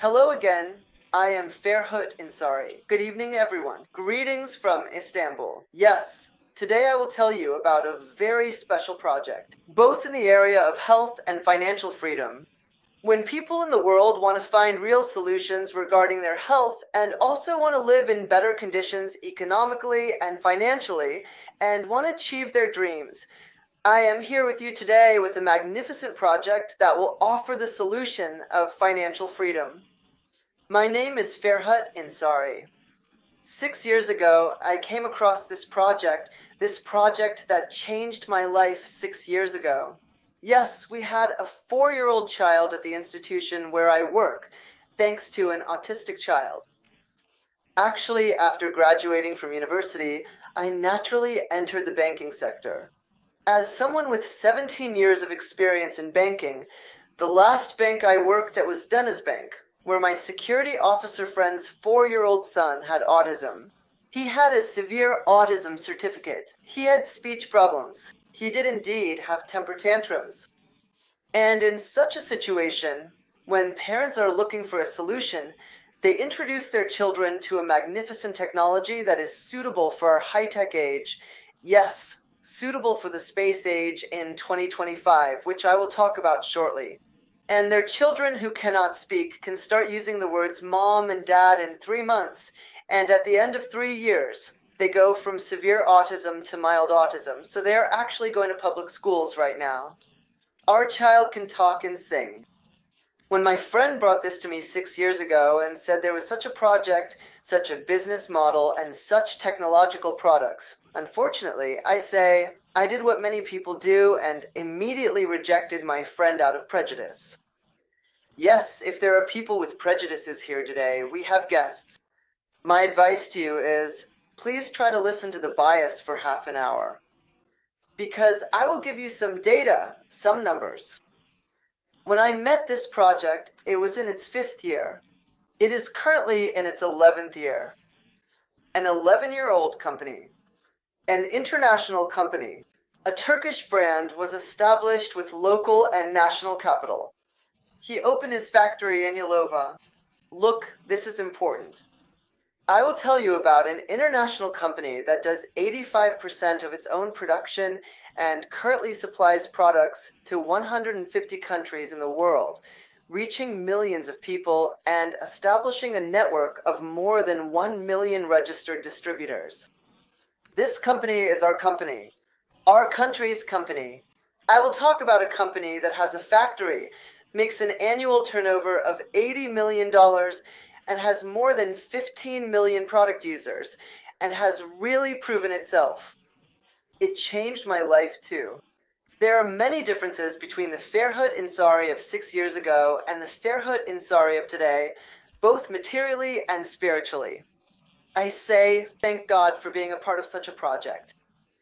Hello again. I am Ferhut Insari. Good evening, everyone. Greetings from Istanbul. Yes, today I will tell you about a very special project, both in the area of health and financial freedom. When people in the world want to find real solutions regarding their health and also want to live in better conditions economically and financially and want to achieve their dreams, I am here with you today with a magnificent project that will offer the solution of financial freedom. My name is Ferhut Insari. 6 years ago, I came across this project that changed my life 6 years ago. Yes, we had a 4-year-old child at the institution where I work, thanks to an autistic child. Actually, after graduating from university, I naturally entered the banking sector. As someone with 17 years of experience in banking, the last bank I worked at was Dennis Bank, where my security officer friend's 4-year-old son had autism. He had a severe autism certificate. He had speech problems. He did indeed have temper tantrums. And in such a situation, when parents are looking for a solution, they introduce their children to a magnificent technology that is suitable for our high-tech age. Yes, suitable for the space age in 2025, which I will talk about shortly. And their children who cannot speak can start using the words mom and dad in 3 months, and at the end of 3 years, they go from severe autism to mild autism. So they are actually going to public schools right now. Our child can talk and sing. When my friend brought this to me 6 years ago and said there was such a project, such a business model, and such technological products, unfortunately, I did what many people do and immediately rejected my friend out of prejudice. Yes, if there are people with prejudices here today, we have guests. My advice to you is, please try to listen to the bias for half an hour. Because I will give you some data, some numbers. When I met this project, it was in its 5th year. It is currently in its 11th year. An 11-year-old company, an international company, a Turkish brand was established with local and national capital. He opened his factory in Yalova. Look, this is important. I will tell you about an international company that does 85% of its own production and currently supplies products to 150 countries in the world, reaching millions of people and establishing a network of more than 1 million registered distributors. This company is our country's company. I will talk about a company that has a factory, makes an annual turnover of $80 million, and has more than 15 million product users, and has really proven itself. It changed my life too. There are many differences between the Ferhut Insari of 6 years ago and the Ferhut Insari of today, both materially and spiritually. I say thank God for being a part of such a project.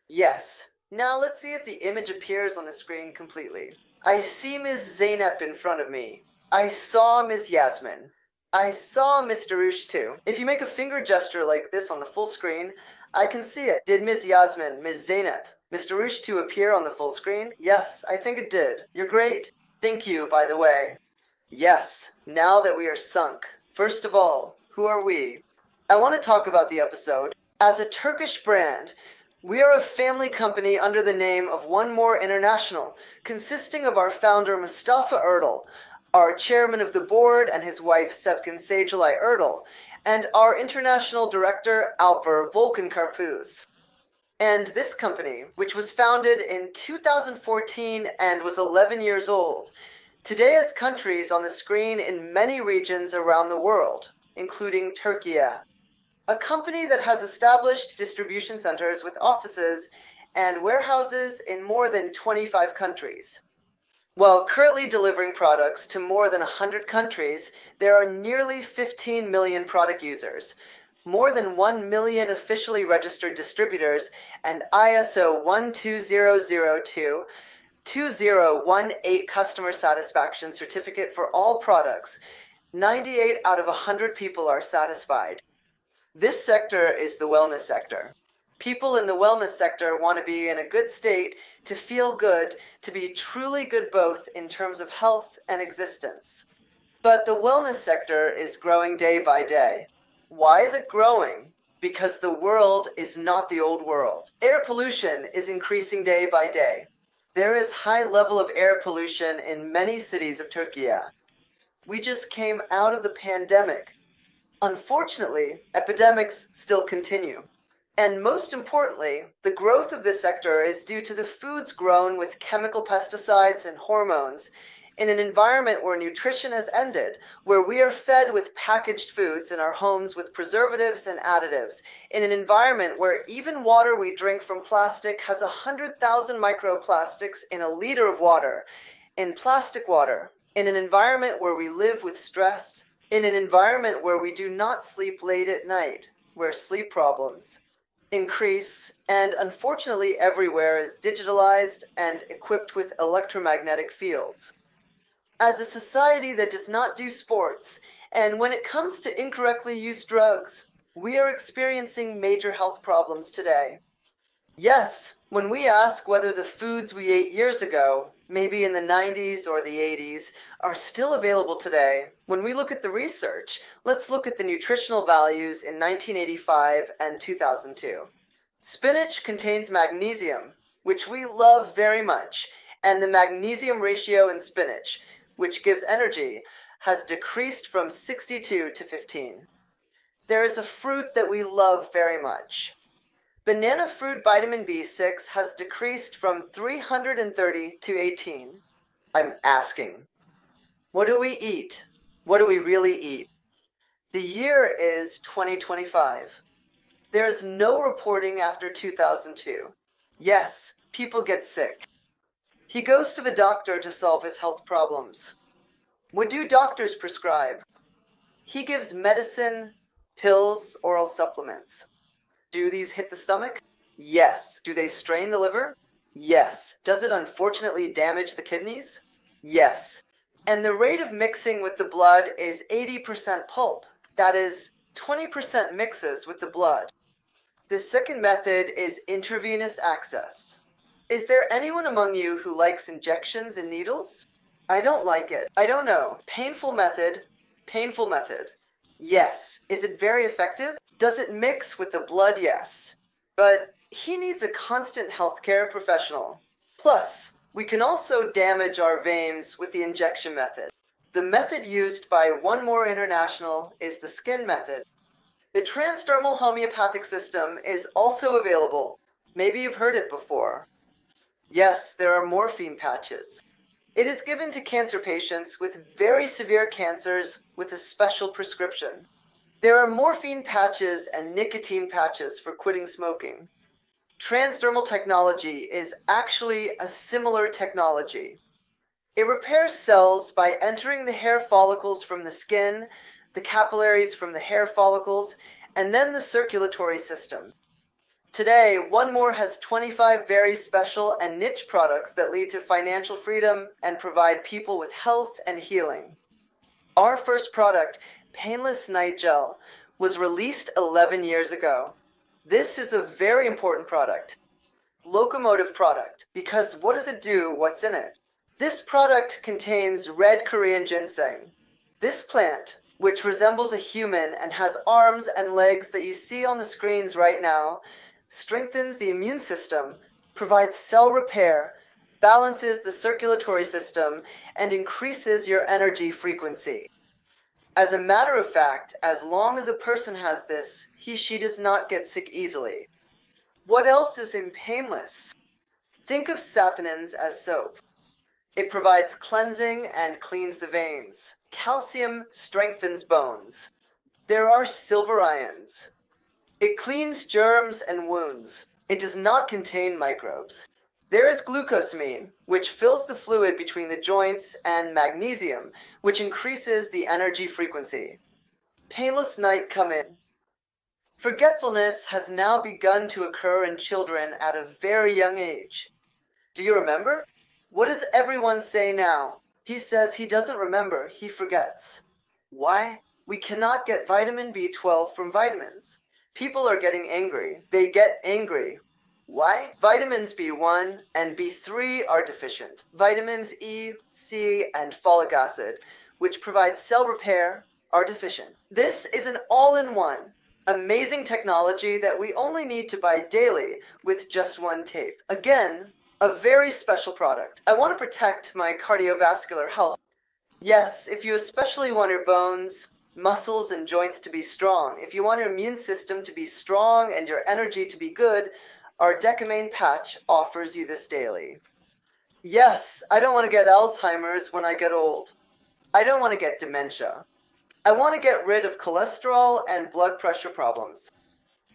Yes. Now let's see if the image appears on the screen completely. I see Ms. Zainab in front of me. I saw Ms. Yasmin. I saw Mr. Roosh too. If you make a finger gesture like this on the full screen, I can see it. Did Ms. Yasmin, Ms. Zainab, Mr. Roosh 2 appear on the full screen? Yes, I think it did. You're great. Thank you, by the way. Yes, now that we are sunk. First of all, who are we? I want to talk about the episode. As a Turkish brand, we are a family company under the name of One More International, consisting of our founder Mustafa Erdal, our chairman of the board and his wife Sevkin Sejulay Erdal, and our international director Alper Volkan Karpuz. And this company, which was founded in 2014 and was 11 years old, today has countries on the screen in many regions around the world, including Türkiye. A company that has established distribution centers with offices and warehouses in more than 25 countries. While currently delivering products to more than 100 countries, there are nearly 15 million product users, more than 1 million officially registered distributors, and ISO 12002 2018 customer satisfaction certificate for all products. 98 out of 100 people are satisfied. This sector is the wellness sector. People in the wellness sector want to be in a good state, to feel good, to be truly good both in terms of health and existence. But the wellness sector is growing day by day. Why is it growing? Because the world is not the old world. Air pollution is increasing day by day. There is high level of air pollution in many cities of Türkiye. We just came out of the pandemic. Unfortunately, epidemics still continue. And most importantly, the growth of this sector is due to the foods grown with chemical pesticides and hormones in an environment where nutrition has ended, where we are fed with packaged foods in our homes with preservatives and additives, in an environment where even water we drink from plastic has 100,000 microplastics in a liter of water, in plastic water, in an environment where we live with stress, in an environment where we do not sleep late at night, where sleep problems increase, and unfortunately everywhere is digitalized and equipped with electromagnetic fields. As a society that does not do sports, and when it comes to incorrectly used drugs, we are experiencing major health problems today. Yes, when we ask whether the foods we ate years ago, maybe in the 90s or the 80s, are still available today, when we look at the research, let's look at the nutritional values in 1985 and 2002. Spinach contains magnesium, which we love very much, and the magnesium ratio in spinach, which gives energy, has decreased from 62 to 15. There is a fruit that we love very much. Banana fruit vitamin B6 has decreased from 330 to 18. I'm asking, what do we eat? What do we really eat? The year is 2025. There is no reporting after 2002. Yes, people get sick. He goes to the doctor to solve his health problems. What do doctors prescribe? He gives medicine, pills, oral supplements. Do these hit the stomach? Yes. Do they strain the liver? Yes. Does it unfortunately damage the kidneys? Yes. And the rate of mixing with the blood is 80% pulp. That is, 20% mixes with the blood. The second method is intravenous access. Is there anyone among you who likes injections and needles? I don't like it. I don't know. Painful method. Painful method. Yes. Is it very effective? Does it mix with the blood? Yes. But he needs a constant healthcare professional. Plus, we can also damage our veins with the injection method. The method used by One More International is the skin method. The transdermal homeopathic system is also available. Maybe you've heard it before. Yes, there are morphine patches. It is given to cancer patients with very severe cancers with a special prescription. There are morphine patches and nicotine patches for quitting smoking. Transdermal technology is actually a similar technology. It repairs cells by entering the hair follicles from the skin, the capillaries from the hair follicles, and then the circulatory system. Today, One More has 25 very special and niche products that lead to financial freedom and provide people with health and healing. Our first product, Painless Night Gel, was released 11 years ago. This is a very important product, locomotive product, because what does it do? What's in it? This product contains red Korean ginseng. This plant, which resembles a human and has arms and legs that you see on the screens right now, strengthens the immune system, provides cell repair, balances the circulatory system, and increases your energy frequency. As a matter of fact, as long as a person has this, she does not get sick easily. What else is in Painless? Think of saponins as soap. It provides cleansing and cleans the veins. Calcium strengthens bones. There are silver ions. It cleans germs and wounds. It does not contain microbes. There is glucosamine, which fills the fluid between the joints, and magnesium, which increases the energy frequency. Painless night come in. Forgetfulness has now begun to occur in children at a very young age. Do you remember? What does everyone say now? He says he doesn't remember, he forgets. Why? We cannot get vitamin B12 from vitamins. People are getting angry. They get angry. Why? Vitamins B1 and B3 are deficient. Vitamins E, C, and folic acid, which provides cell repair, are deficient. This is an all-in-one, amazing technology that we only need to buy daily with just one tape. Again, a very special product. I want to protect my cardiovascular health. Yes, if you especially want your bones, muscles, and joints to be strong, if you want your immune system to be strong and your energy to be good, our Decamane patch offers you this daily. Yes, I don't want to get Alzheimer's when I get old. I don't want to get dementia. I want to get rid of cholesterol and blood pressure problems.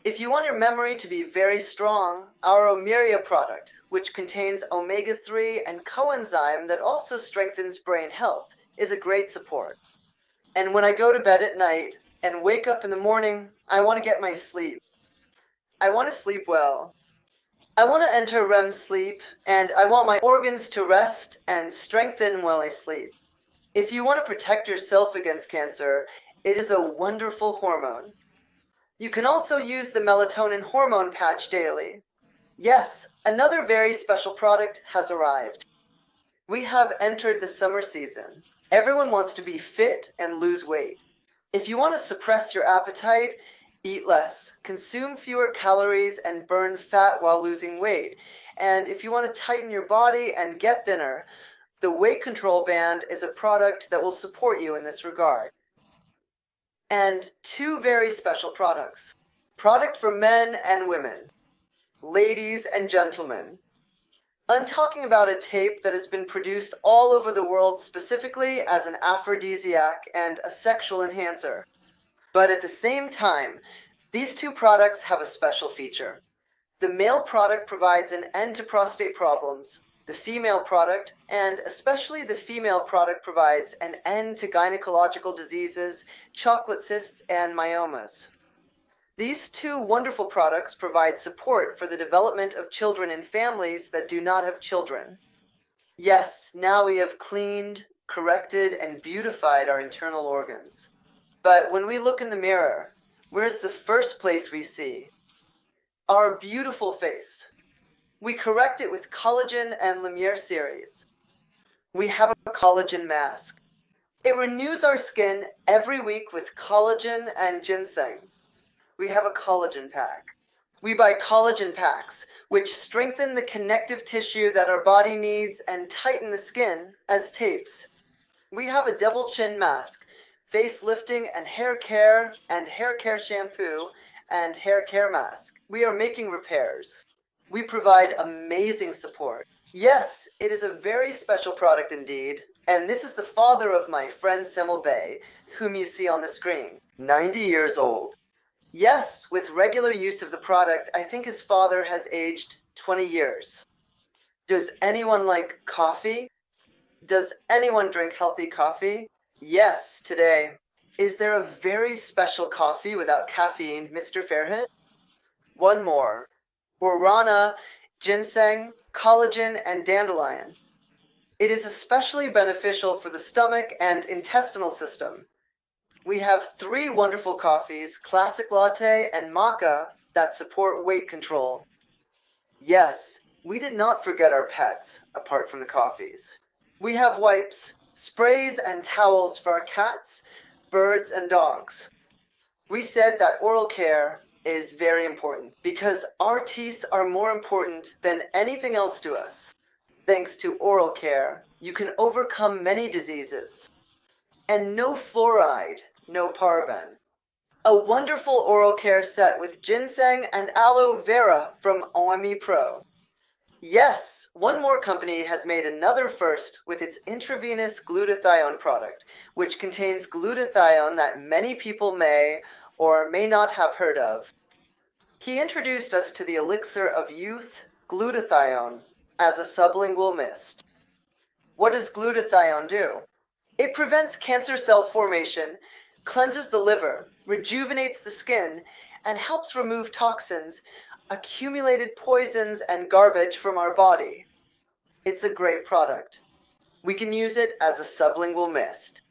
If you want your memory to be very strong, our Omeria product, which contains omega-3 and coenzyme that also strengthens brain health, is a great support. And when I go to bed at night and wake up in the morning, I want to get my sleep. I want to sleep well. I want to enter REM sleep, and I want my organs to rest and strengthen while I sleep. If you want to protect yourself against cancer, it is a wonderful hormone. You can also use the melatonin hormone patch daily. Yes, another very special product has arrived. We have entered the summer season. Everyone wants to be fit and lose weight. If you want to suppress your appetite, eat less, consume fewer calories, and burn fat while losing weight. And if you want to tighten your body and get thinner, the Weight Control Band is a product that will support you in this regard. And two very special products. Product for men and women. Ladies and gentlemen. I'm talking about a tape that has been produced all over the world specifically as an aphrodisiac and a sexual enhancer. But at the same time, these two products have a special feature. The male product provides an end to prostate problems. The female product, and especially the female product, provides an end to gynecological diseases, chocolate cysts, and myomas. These two wonderful products provide support for the development of children in families that do not have children. Yes, now we have cleaned, corrected, and beautified our internal organs. But when we look in the mirror, where's the first place we see? Our beautiful face. We correct it with collagen and Lumiere series. We have a collagen mask. It renews our skin every week with collagen and ginseng. We have a collagen pack. We buy collagen packs, which strengthen the connective tissue that our body needs and tighten the skin as tapes. We have a double chin mask, face lifting and hair care shampoo, and hair care mask. We are making repairs. We provide amazing support. Yes, it is a very special product indeed, and this is the father of my friend Semel Bey, whom you see on the screen, 90 years old. Yes, with regular use of the product, I think his father has aged 20 years. Does anyone like coffee? Does anyone drink healthy coffee? Yes, today. Is there a very special coffee without caffeine, Mr. Fairhit? One more. Guarana, ginseng, collagen, and dandelion. It is especially beneficial for the stomach and intestinal system. We have three wonderful coffees, classic latte and maca, that support weight control. Yes, we did not forget our pets, apart from the coffees. We have wipes, sprays, and towels for our cats, birds, and dogs. We said that oral care is very important because our teeth are more important than anything else to us. Thanks to oral care, you can overcome many diseases. And no fluoride, no paraben. A wonderful oral care set with ginseng and aloe vera from OME Pro. Yes, one more company has made another first with its intravenous glutathione product, which contains glutathione that many people may or may not have heard of. He introduced us to the elixir of youth, glutathione, as a sublingual mist. What does glutathione do? It prevents cancer cell formation, cleanses the liver, rejuvenates the skin, and helps remove toxins, accumulated poisons, and garbage from our body. It's a great product. We can use it as a sublingual mist.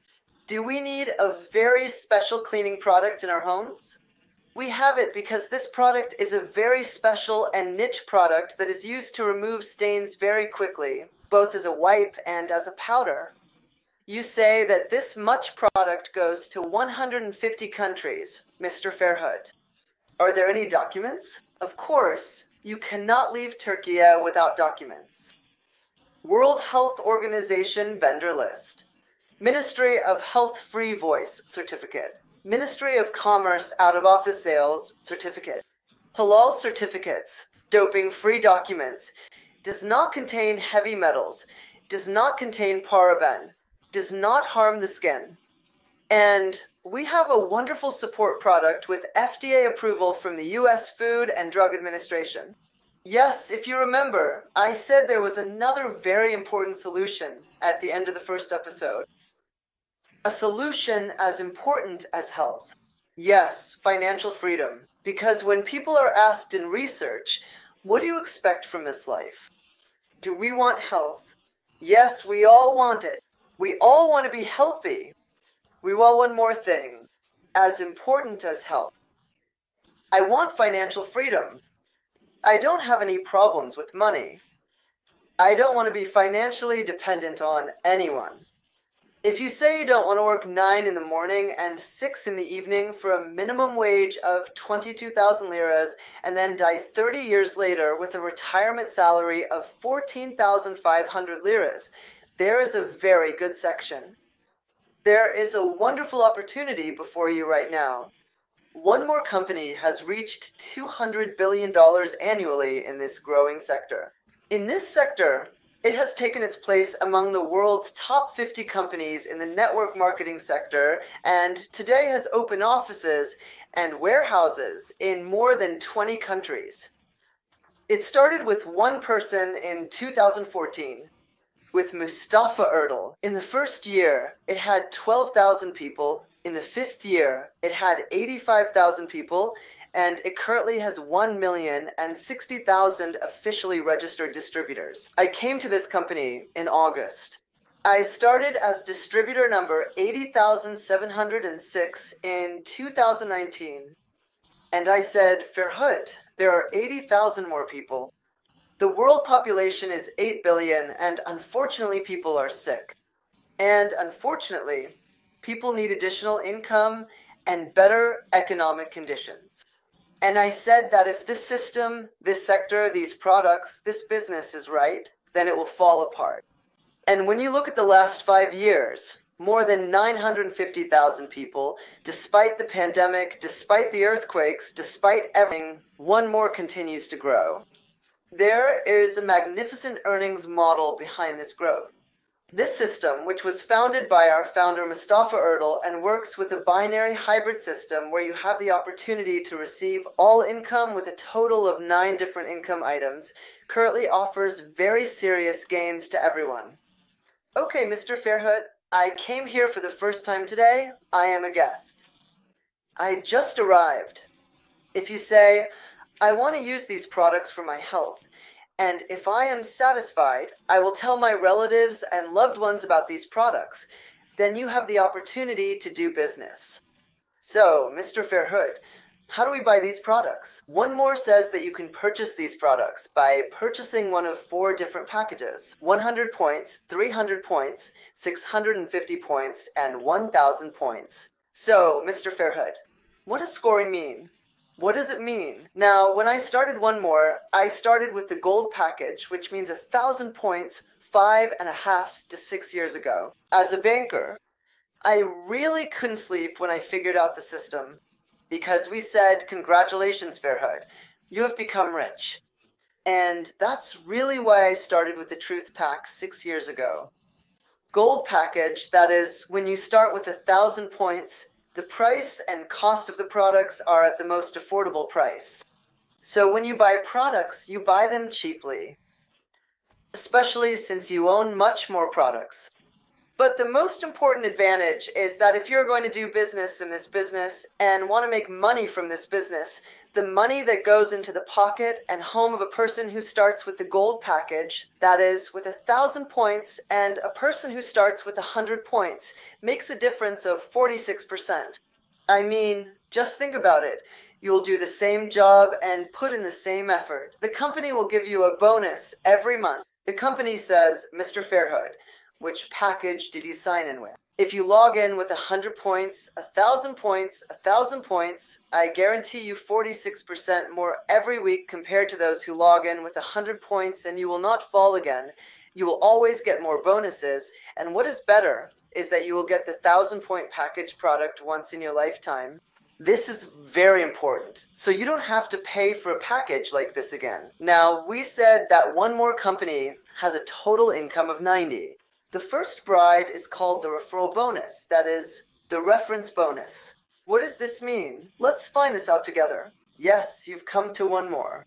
Do we need a very special cleaning product in our homes? We have it because this product is a very special and niche product that is used to remove stains very quickly, both as a wipe and as a powder. You say that this much product goes to 150 countries, Mr. Fairhood. Are there any documents? Of course, you cannot leave Turkey without documents. World Health Organization vendor list. Ministry of Health Free Voice certificate. Ministry of Commerce out of office sales certificate. Halal certificates. Doping free documents. Does not contain heavy metals. Does not contain paraben. Does not harm the skin. And we have a wonderful support product with FDA approval from the US Food and Drug Administration. Yes, if you remember, I said there was another very important solution at the end of the first episode. A solution as important as health. Yes, financial freedom. Because when people are asked in research, what do you expect from this life? Do we want health? Yes, we all want it. We all want to be healthy. We want one more thing, as important as health. I want financial freedom. I don't have any problems with money. I don't want to be financially dependent on anyone. If you say you don't want to work 9 in the morning and 6 in the evening for a minimum wage of 22,000 liras and then die 30 years later with a retirement salary of 14,500 liras, there is a very good section. There is a wonderful opportunity before you right now. One more company has reached $200 billion annually in this growing sector. In this sector, it has taken its place among the world's top 50 companies in the network marketing sector and today has open offices and warehouses in more than 20 countries. It started with one person in 2014 with Mustafa Erdal. In the first year, it had 12,000 people. In the fifth year, it had 85,000 people, and it currently has 1,060,000 officially registered distributors. I came to this company in August. I started as distributor number 80,706 in 2019, and I said, Ferhut, there are 80,000 more people. The world population is 8 billion, and unfortunately people are sick. And unfortunately, people need additional income and better economic conditions. And I said that if this system, this sector, these products, this business is right, then it will fall apart. And when you look at the last 5 years, more than 950,000 people, despite the pandemic, despite the earthquakes, despite everything, one more continues to grow. There is a magnificent earnings model behind this growth. This system, which was founded by our founder Mustafa Erdal and works with a binary hybrid system where you have the opportunity to receive all income with a total of 9 different income items, currently offers very serious gains to everyone. Okay, Mr. Fairhood, I came here for the first time today. I am a guest. I just arrived. If you say, I want to use these products for my health, and if I am satisfied, I will tell my relatives and loved ones about these products, then you have the opportunity to do business. So, Mr. Fairhood, how do we buy these products? One more says that you can purchase these products by purchasing one of 4 different packages: 100 points, 300 points, 650 points, and 1,000 points. So, Mr. Fairhood, what does scoring mean? What does it mean? Now, when I started One More, I started with the gold package, which means 1,000 points 5.5 to 6 years ago. As a banker, I really couldn't sleep when I figured out the system, because we said, congratulations, Fairhood, you have become rich. And that's really why I started with the Truth Pack 6 years ago. Gold package, that is, when you start with 1,000 points, the price and cost of the products are at the most affordable price. So when you buy products, you buy them cheaply, especially since you own much more products. But the most important advantage is that if you're going to do business in this business and want to make money from this business, the money that goes into the pocket and home of a person who starts with the gold package, that is, with 1,000 points, and a person who starts with 100 points, makes a difference of 46%. I mean, just think about it. You'll do the same job and put in the same effort. The company will give you a bonus every month. The company says, Mr. Fairhood, Which package did you sign in with? If you log in with 100 points, 1,000 points, 1,000 points, I guarantee you 46% more every week compared to those who log in with 100 points, and you will not fall again. You will always get more bonuses, and what is better is that you will get the 1,000-point package product once in your lifetime. This is very important, so you don't have to pay for a package like this again. Now, we said that one more company has a total income of 90. The first bride is called the referral bonus, that is, the reference bonus. What does this mean? Let's find this out together. Yes, you've come to one more.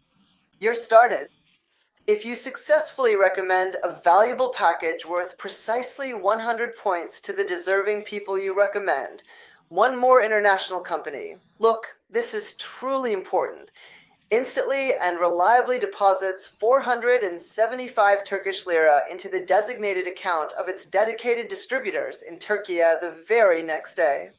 You're started. If you successfully recommend a valuable package worth precisely 100 points to the deserving people you recommend, one more international company. Look, this is truly important. Instantly and reliably deposits 475 Turkish lira into the designated account of its dedicated distributors in Türkiye the very next day.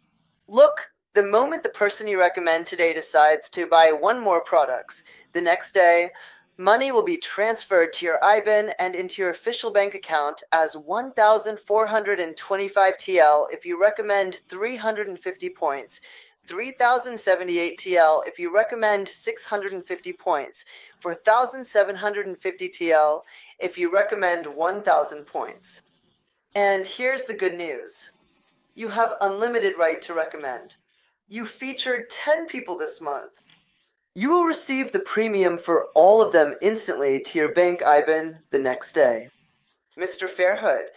Look, the moment the person you recommend today decides to buy one more products, the next day, money will be transferred to your IBAN and into your official bank account as 1,425 TL if you recommend 350 points, 3,078 TL if you recommend 650 points, 4,750 TL if you recommend 1,000 points. And here's the good news. You have unlimited right to recommend. You featured 10 people this month. You will receive the premium for all of them instantly to your bank IBAN the next day. Mr. Fairhood,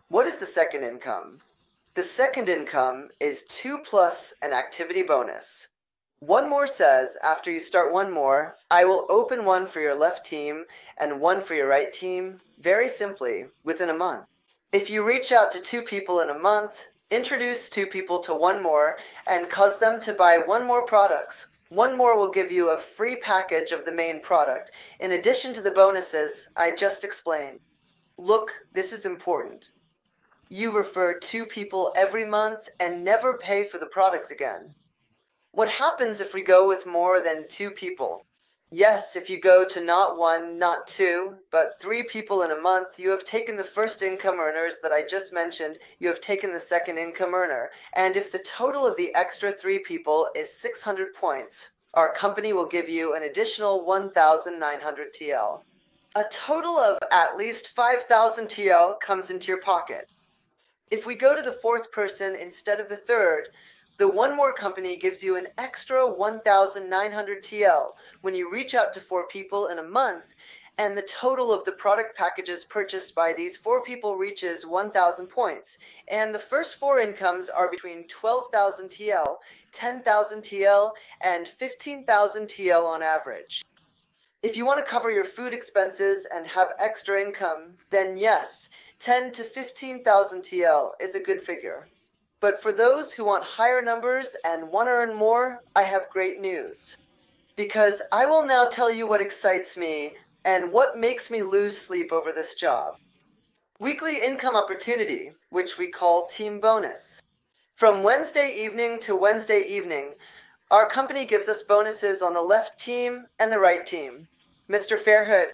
what is the second income? The second income is 2 plus an activity bonus. One more says, after you start one more, I will open one for your left team and one for your right team, very simply, within a month. If you reach out to 2 people in a month, introduce 2 people to one more, and cause them to buy one more products, one more will give you a free package of the main product, in addition to the bonuses I just explained. Look, this is important. You refer 2 people every month and never pay for the products again. What happens if we go with more than 2 people? Yes, if you go to not 1, not 2, but 3 people in a month, you have taken the first income earners that I just mentioned, you have taken the second income earner, and if the total of the extra 3 people is 600 points, our company will give you an additional 1,900 TL. A total of at least 5,000 TL comes into your pocket. If we go to the 4th person instead of the 3rd, the one more company gives you an extra 1,900 TL when you reach out to 4 people in a month, and the total of the product packages purchased by these 4 people reaches 1,000 points, and the first 4 incomes are between 12,000 TL, 10,000 TL, and 15,000 TL on average. If you want to cover your food expenses and have extra income, then yes, 10 to 15,000 TL is a good figure. But for those who want higher numbers and want to earn more, I have great news. Because I will now tell you what excites me and what makes me lose sleep over this job. Weekly income opportunity, which we call team bonus. From Wednesday evening to Wednesday evening, our company gives us bonuses on the left team and the right team. Mr. Fairhood,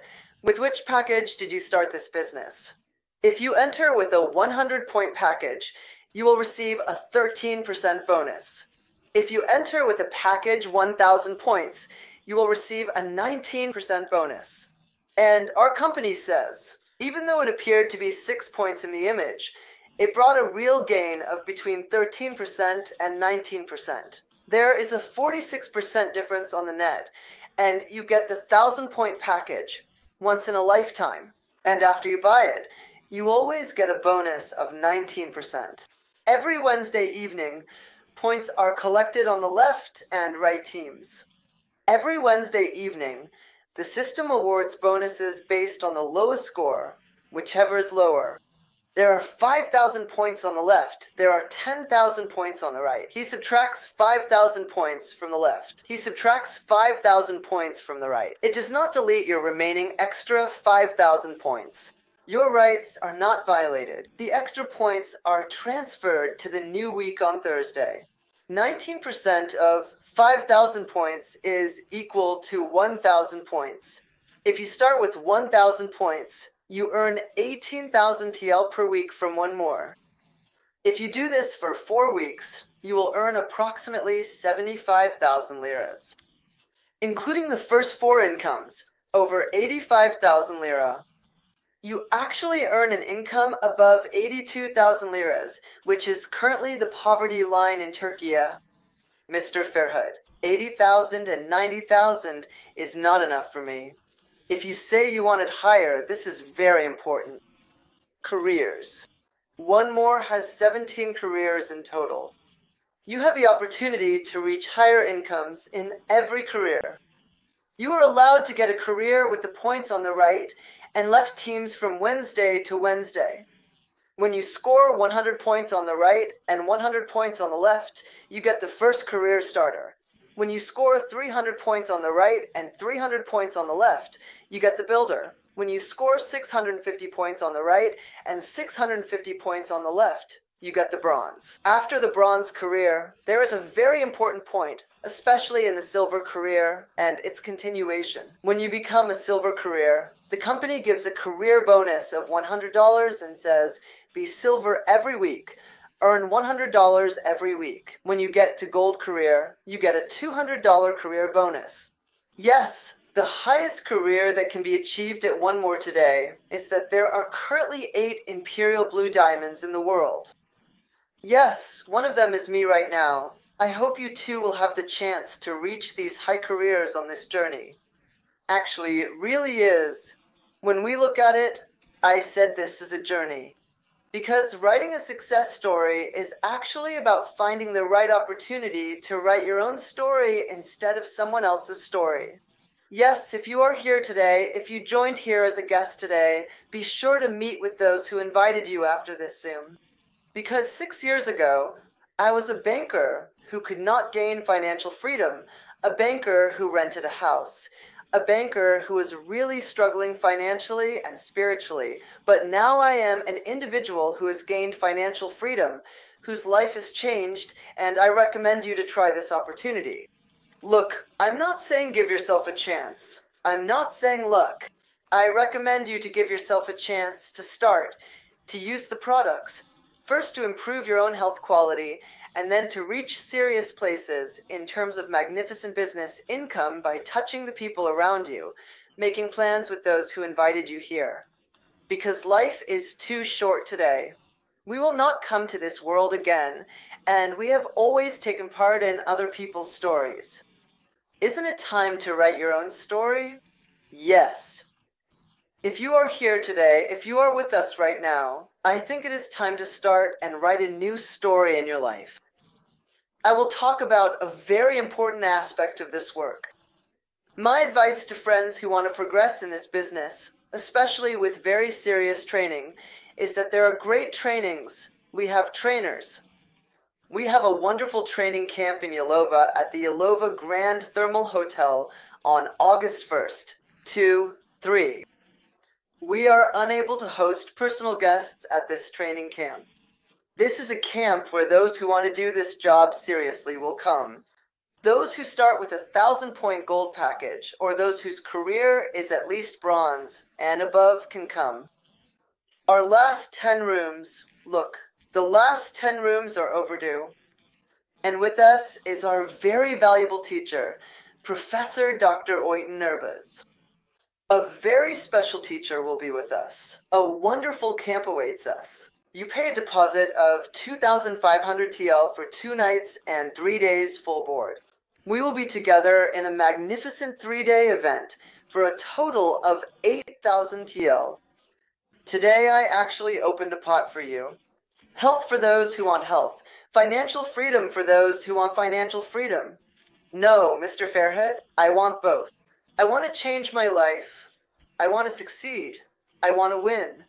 with which package did you start this business? If you enter with a 100-point package, you will receive a 13% bonus. If you enter with a package 1,000 points, you will receive a 19% bonus. And our company says, even though it appeared to be 6 points in the image, it brought a real gain of between 13% and 19%. There is a 46% difference on the net, and you get the 1,000-point package once in a lifetime. And after you buy it, you always get a bonus of 19%. Every Wednesday evening, points are collected on the left and right teams. Every Wednesday evening, the system awards bonuses based on the lowest score, whichever is lower. There are 5,000 points on the left. There are 10,000 points on the right. He subtracts 5,000 points from the left. He subtracts 5,000 points from the right. It does not delete your remaining extra 5,000 points. Your rights are not violated. The extra points are transferred to the new week on Thursday. 19% of 5,000 points is equal to 1,000 points. If you start with 1,000 points, You earn 18,000 TL per week from one more. If you do this for 4 weeks, you will earn approximately 75,000 liras. Including the first 4 incomes, over 85,000 lira. You actually earn an income above 82,000 liras, which is currently the poverty line in Türkiye. Mr. Fairhood, 80,000 and 90,000 is not enough for me. If you say you want it higher, this is very important. Careers. One more has 17 careers in total. You have the opportunity to reach higher incomes in every career. You are allowed to get a career with the points on the right and left teams from Wednesday to Wednesday. When you score 100 points on the right and 100 points on the left, you get the first career starter. When you score 300 points on the right and 300 points on the left, you get the builder. When you score 650 points on the right and 650 points on the left, you get the bronze. After the bronze career, there is a very important point, especially in the silver career and its continuation. When you become a silver career, the company gives a career bonus of $100 and says, be silver every week. Earn $100 every week. When you get to gold career, you get a $200 career bonus. Yes, the highest career that can be achieved at One More today is that there are currently 8 Imperial Blue Diamonds in the world. Yes, one of them is me right now. I hope you too will have the chance to reach these high careers on this journey. Actually, it really is. When we look at it, I said this is a journey. Because writing a success story is actually about finding the right opportunity to write your own story instead of someone else's story. Yes, if you are here today, if you joined here as a guest today, be sure to meet with those who invited you after this Zoom. Because 6 years ago, I was a banker who could not gain financial freedom, a banker who rented a house, a banker who was really struggling financially and spiritually, but now I am an individual who has gained financial freedom, whose life has changed, and I recommend you to try this opportunity. Look, I'm not saying give yourself a chance. I'm not saying luck. I recommend you to give yourself a chance to start, to use the products, first to improve your own health quality, and then to reach serious places in terms of magnificent business income by touching the people around you, making plans with those who invited you here. Because life is too short today. We will not come to this world again, and we have always taken part in other people's stories. Isn't it time to write your own story? Yes. If you are here today, if you are with us right now, I think it is time to start and write a new story in your life. I will talk about a very important aspect of this work. My advice to friends who want to progress in this business, especially with very serious training, is that there are great trainings. We have trainers. We have a wonderful training camp in Yalova at the Yalova Grand Thermal Hotel on August 1st, 2, 3. We are unable to host personal guests at this training camp. This is a camp where those who want to do this job seriously will come. Those who start with a 1,000-point gold package, or those whose career is at least bronze and above can come. Our last 10 rooms, look, the last 10 rooms are overdue. And with us is our very valuable teacher, Professor Dr. Oyten Nurbas. A very special teacher will be with us. A wonderful camp awaits us. You pay a deposit of 2,500 TL for 2 nights and 3 days full board. We will be together in a magnificent 3-day event for a total of 8,000 TL. Today I actually opened a pot for you. Health for those who want health. Financial freedom for those who want financial freedom. No, Mr. Fairhead, I want both. I want to change my life. I want to succeed. I want to win.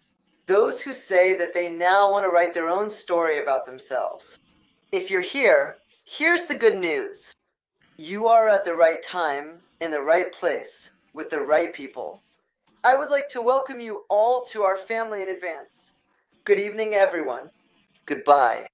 Those who say that they now want to write their own story about themselves. If you're here, here's the good news. You are at the right time, in the right place, with the right people. I would like to welcome you all to our family in advance. Good evening, everyone. Goodbye.